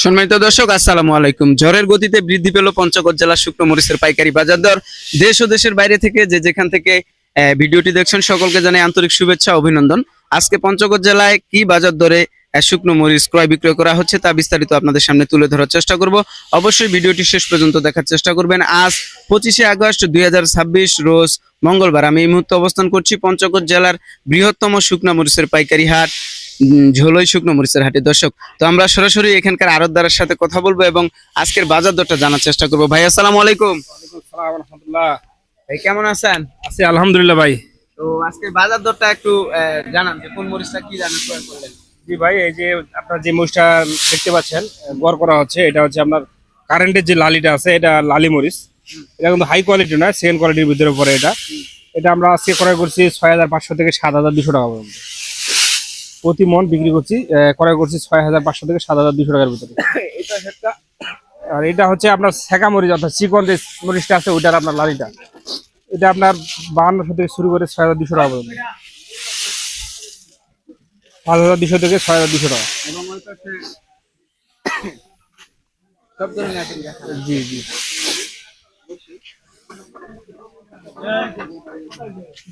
সম্মানিত দর্শক, আসসালামু আলাইকুম। ঝড়ের গতিতে বৃদ্ধি পেল পঞ্চগড় জেলার শুকনো মরিচের পাইকারি বাজার দর। দেশ ও দেশের বাইরে থেকে যে যেখান থেকে ভিডিওটি দেখছেন সকলকে জানাই আন্তরিক শুভেচ্ছা, অভিনন্দন। আজকে পঞ্চগড় জেলায় কি বাজার দরে শুকনো মরিচ ক্রয় বিক্রয় করা হচ্ছে তা বিস্তারিত আপনাদের সামনে তুলে ধরার চেষ্টা করব। অবশ্যই ভিডিওটি শেষ পর্যন্ত দেখার চেষ্টা করবেন। আজ 25শে আগস্ট 2026 রোজ মঙ্গলবার। আমি এই মুহূর্তে অবস্থান করছি পঞ্চগড় জেলার বৃহত্তম শুকনো মরিচের পাইকারি হাট ঝোলই শুকনো মরিচের হাটে। দর্শক, তো আমরা সরাসরি এখানকার আড়তদারের সাথে কথা বলবো এবং আজকের বাজার দরটা জানার চেষ্টা করবো। ভাই আসসালামু আলাইকুম। ভাই কেমন আছেন? আছি আলহামদুলিল্লাহ ভাই। তো আজকের বাজার দরটা একটু জানান যে কোন মরিচটা কি দামে ক্রয় করলেন। জি ভাই, এই যে আপনার যে মরিচটা দেখতে পাচ্ছেন গড় করা হচ্ছে, এটা হচ্ছে আপনার কারেন্টের যে লালিটা আছে, এটা লালি মরিচ। এটা কিন্তু হাই কোয়ালিটি নয়, সেকেন্ড কোয়ালিটির ভিতরে পড়ে। এটা আমরা আজকে ক্রয় করছি 6500 থেকে 7200 টাকা পর্যন্ত প্রতি মন বিক্রি করছি। ক্রয় করছি 6500 থেকে 7200 টাকার ভিতরে। আর এটা হচ্ছে আপনার সেকা মরিচ, অর্থাৎ চিকন যে মরিচটা আছে ওইটার আপনার লালিটা। এটা আপনার 5200 থেকে শুরু করে 6200 টাকা পর্যন্ত, 5200 থেকে 6200 টাকা। এবং ওই পাশে সব ধরনের আছে দেখা। জি জি,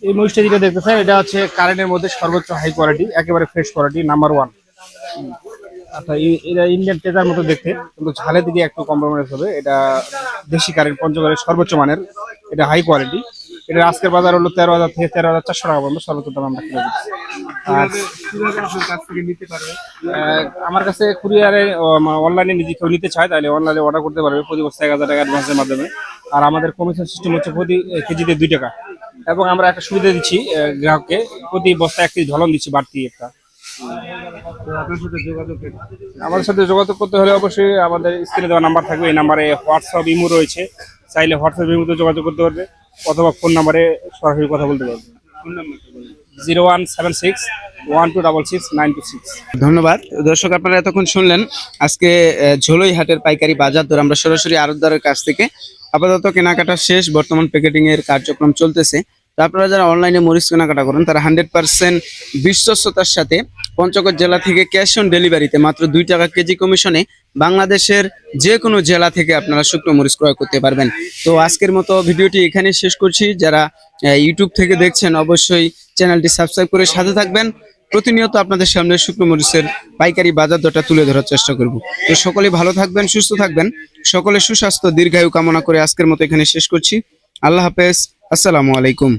এই মরিচটা যেটা দেখতেছেন এটা হচ্ছে কারেন্টের মধ্যে সর্বোচ্চ হাই কোয়ালিটি, একেবারে ফ্রেশ কোয়ালিটি, নাম্বার 1। আচ্ছা, এটা ইন্ডিয়ান তেজার মতো দেখতে, কিন্তু ঝালের দিকে একটু কম্প্রোমাইজ হবে। এটা দেশি কারেন্ট, পঞ্চগড়ের সর্বোচ্চ মানের, এটা হাই কোয়ালিটি। এটা আজকের বাজার হলো 13,000 থেকে 13,400 টাকা পর্যন্ত সর্বোচ্চ দাম আমরা কিনে দিচ্ছি। আর কিভাবে আপনার কাছ থেকে নিতে পারবে? আমার কাছে কুরিয়ারে অনলাইনে যদি কেউ নিতে চায় তাহলে অনলাইনে অর্ডার করতে পারবে প্রতি বস্তা 1000 টাকা অ্যাডভান্সের মাধ্যমে। আর আমাদের কমিশন সিস্টেম হচ্ছে প্রতি কেজিতে 2 টাকা। এবং আমরা একটা সুবিধা দিচ্ছি গ্রাহককে, প্রতি বস্তা 1 কেজি ঝলন দিচ্ছি বাড়তি একটা। তো আপনার সাথে যোগাযোগ আমাদের সাথে যোগাযোগ করতে হলে অবশ্যই আমাদের স্ক্রিনে দেওয়া নাম্বার থাকবে, এই নাম্বারে হোয়াটসঅ্যাপ ইমো রয়েছে, চাইলে হোয়াটসঅ্যাপ ইমোতে যোগাযোগ করতে পারবে, অথবা ফোন নাম্বারে সরাসরি কথা বলতে পারবে। ফোন নাম্বারটা বলুন। 0176 1266 926। ধন্যবাদ। দর্শক, আপনারা এতক্ষণ শুনলেন আজকে ঝোলই হাটের পাইকারি বাজার দর আমরা সরাসরি আড়তদারের কাছ থেকে। আপাতত কেনাকাটা শেষ, বর্তমান প্যাকেটিং এর কার্যক্রম চলতেছে। তো আপনারা যারা অনলাইনে মরিচ কেনাকাটা করেন তারা 100% বিশ্বস্ততার সাথে পঞ্চগড় জেলা থেকে ক্যাশ অন ডেলিভারিতে মাত্র 2 টাকা কেজি কমিশনে বাংলাদেশের যে কোনো জেলা থেকে আপনারা শুকনো মরিচ ক্রয় করতে পারবেন। তো আজকের মতো ভিডিওটি এখানেই শেষ করছি। যারা ইউটিউব থেকে দেখছেন অবশ্যই চ্যানেলটি সাবস্ক্রাইব করে সাথে থাকবেন। প্রতিনিয়ত আপনাদের সামনে শুকনো মরিচের পাইকারি বাজার দরটা তুলে ধরার চেষ্টা করব। তো সকলে ভালো থাকবেন, সুস্থ থাকবেন, সকলে সুস্বাস্থ্য দীর্ঘায়ু কামনা করে আজকের মতো এখানে শেষ করছি। আল্লাহ হাফেজ, আসসালামু আলাইকুম।